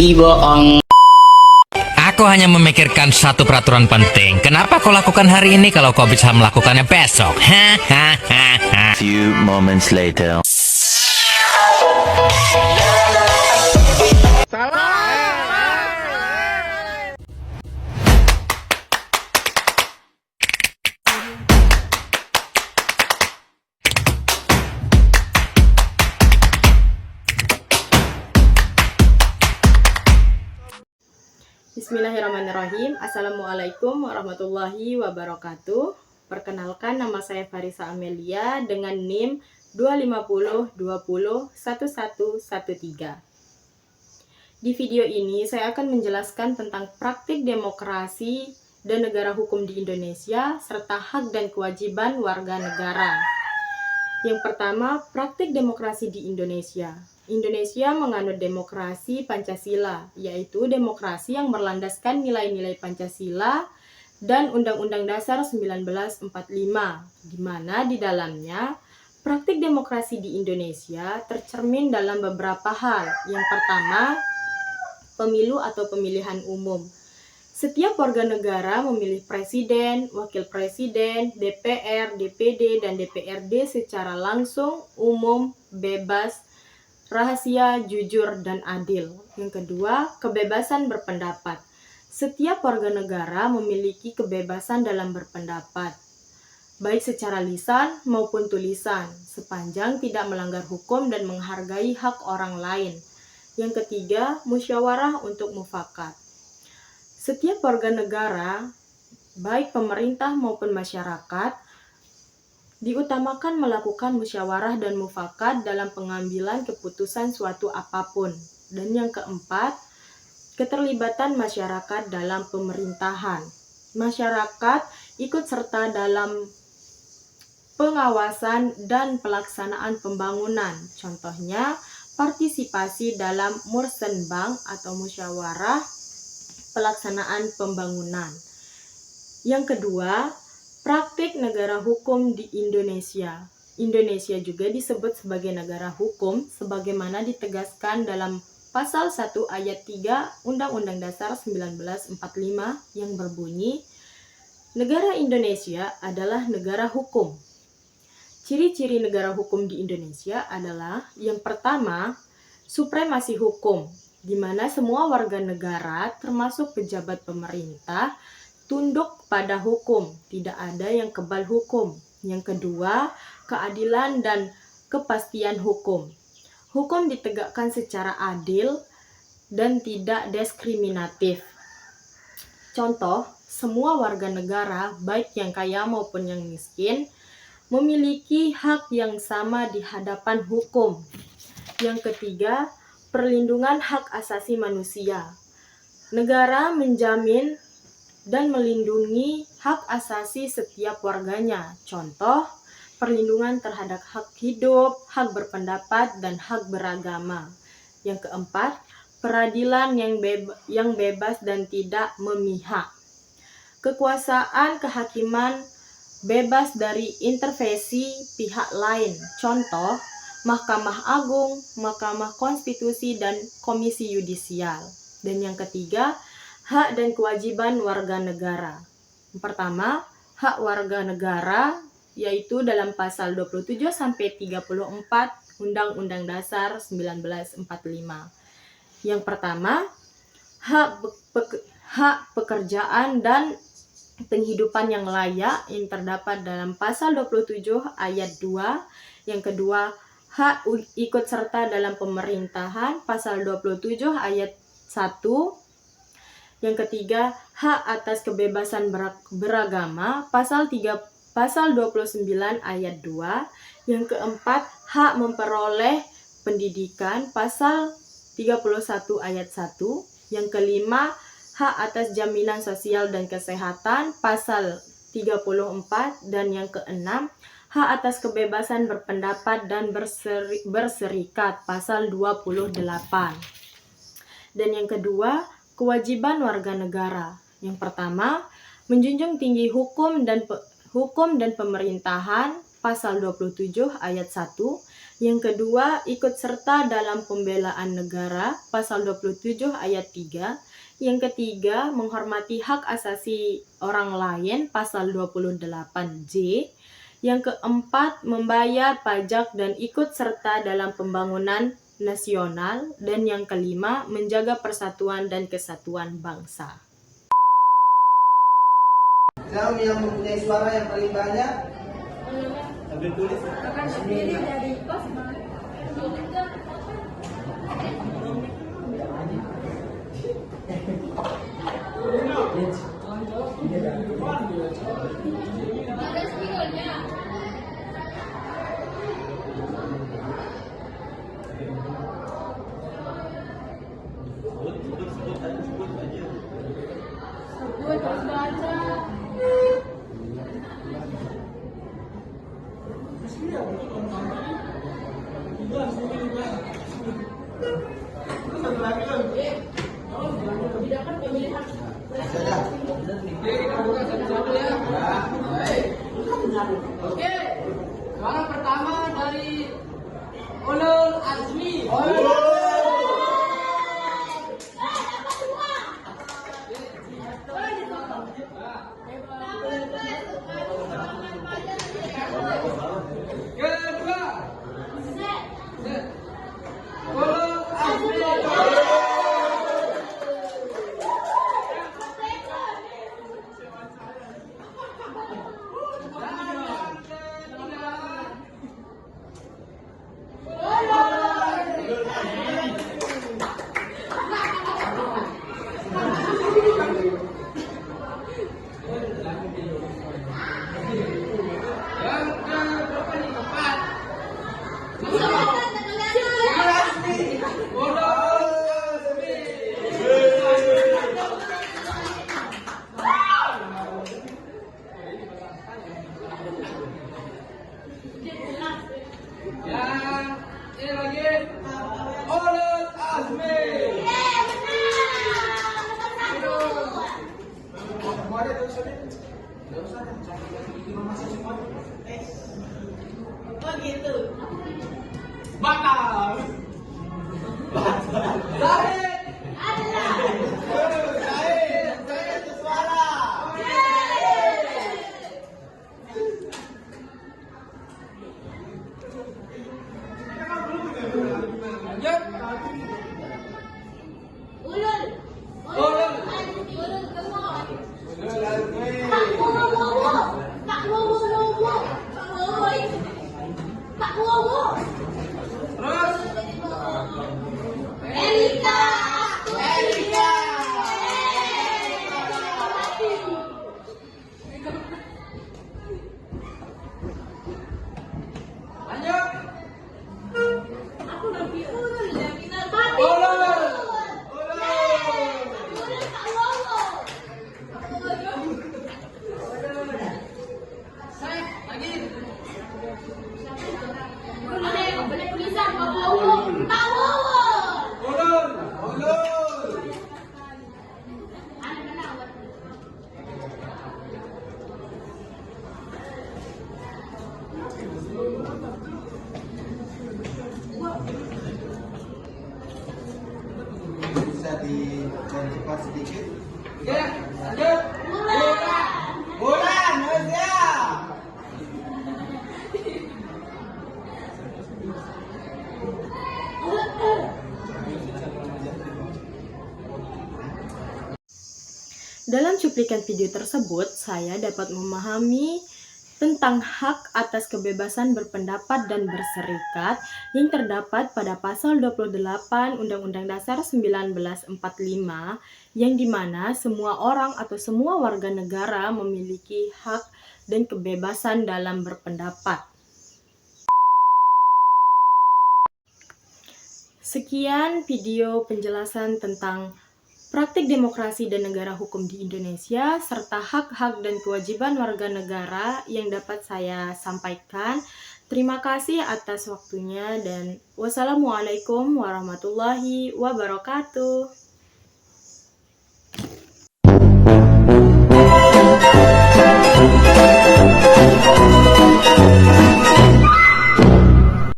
bohong. Aku hanya memikirkan satu peraturan penting. Kenapa kau lakukan hari ini kalau kau bisa melakukannya besok? Few moments later. Bismillahirrahmanirrahim. Assalamualaikum warahmatullahi wabarakatuh. Perkenalkan, nama saya Farisa Amelia dengan NIM 250201113. Di video ini saya akan menjelaskan tentang praktik demokrasi dan negara hukum di Indonesia serta hak dan kewajiban warga negara. Yang pertama, praktik demokrasi di Indonesia. Indonesia menganut demokrasi Pancasila, yaitu demokrasi yang berlandaskan nilai-nilai Pancasila dan Undang-Undang Dasar 1945, di mana di dalamnya praktik demokrasi di Indonesia tercermin dalam beberapa hal. Yang pertama, pemilu atau pemilihan umum. Setiap warga negara memilih presiden, wakil presiden, DPR, DPD, dan DPRD secara langsung, umum, bebas, rahasia, jujur, dan adil. Yang kedua, kebebasan berpendapat. Setiap warga negara memiliki kebebasan dalam berpendapat, baik secara lisan maupun tulisan, sepanjang tidak melanggar hukum dan menghargai hak orang lain. Yang ketiga, musyawarah untuk mufakat. Setiap warga negara, baik pemerintah maupun masyarakat, diutamakan melakukan musyawarah dan mufakat dalam pengambilan keputusan suatu apapun. Dan yang keempat, keterlibatan masyarakat dalam pemerintahan. Masyarakat ikut serta dalam pengawasan dan pelaksanaan pembangunan. Contohnya, partisipasi dalam Musrenbang atau musyawarah pelaksanaan pembangunan. Yang kedua, praktik negara hukum di Indonesia. Indonesia juga disebut sebagai negara hukum sebagaimana ditegaskan dalam pasal 1 ayat 3 Undang-Undang Dasar 1945 yang berbunyi, negara Indonesia adalah negara hukum. Ciri-ciri negara hukum di Indonesia adalah yang pertama, supremasi hukum, di mana semua warga negara termasuk pejabat pemerintah tunduk pada hukum, tidak ada yang kebal hukum. Yang kedua, keadilan dan kepastian hukum. Hukum ditegakkan secara adil dan tidak diskriminatif. Contoh, semua warga negara, baik yang kaya maupun yang miskin, memiliki hak yang sama di hadapan hukum. Yang ketiga, perlindungan hak asasi manusia. Negara menjamin dan melindungi hak asasi setiap warganya. Contoh, perlindungan terhadap hak hidup, hak berpendapat, dan hak beragama. Yang keempat, peradilan yang bebas dan tidak memihak. Kekuasaan kehakiman bebas dari intervensi pihak lain. Contoh, Mahkamah Agung, Mahkamah Konstitusi, dan Komisi Yudisial. Dan yang ketiga, hak dan kewajiban warga negara. Yang pertama, hak warga negara yaitu dalam pasal 27-34 Undang-Undang Dasar 1945. Yang pertama, hak pekerjaan dan penghidupan yang layak yang terdapat dalam pasal 27 ayat 2. Yang kedua, hak ikut serta dalam pemerintahan pasal 27 ayat 1. Yang ketiga, hak atas kebebasan beragama pasal 29 ayat 2. Yang keempat, hak memperoleh pendidikan pasal 31 ayat 1. Yang kelima, hak atas jaminan sosial dan kesehatan pasal 34. Dan yang keenam, hak atas kebebasan berpendapat dan berserikat pasal 28. Dan yang kedua, kewajiban warga negara. Yang pertama, menjunjung tinggi hukum dan pemerintahan pasal 27 ayat 1. Yang kedua, ikut serta dalam pembelaan negara, pasal 27 ayat 3. Yang ketiga, menghormati hak asasi orang lain, pasal 28J. Yang keempat, membayar pajak dan ikut serta dalam pembangunan nasional. Dan yang kelima, menjaga persatuan dan kesatuan bangsa. Siapa yang mempunyai suara yang paling banyak? Sambil tulis. Oke, suara pertama dari Ulul Azmi. Kedua, Ulul Azmi. Yang ini lagi Ulul Azmi. Batal. Zahid. Zahid itu suara. Lanjut. Ulul. Ulul. Ulul gemuk. Ulul Azmi. Pak Wowo. Pak Wowo. Pak Wowo. Pak Wowo. Terus. Elika. Elika. Lanjut. Aku lebih ulul ya final. Ulul. Ulul Pak Wowo. Saya lagi. Boleh tulisan Pak Wowo. Pak Wowo. Ulul. Bisa dicepat sedikit. Oke, lanjut. Bulan, Malaysia. Dalam cuplikan video tersebut, saya dapat memahami tentang hak atas kebebasan berpendapat dan berserikat yang terdapat pada pasal 28 Undang-Undang Dasar 1945, yang dimana semua orang atau semua warga negara memiliki hak dan kebebasan dalam berpendapat. Sekian video penjelasan tentang praktik demokrasi dan negara hukum di Indonesia, serta hak-hak dan kewajiban warga negara yang dapat saya sampaikan. Terima kasih atas waktunya dan wassalamualaikum warahmatullahi wabarakatuh.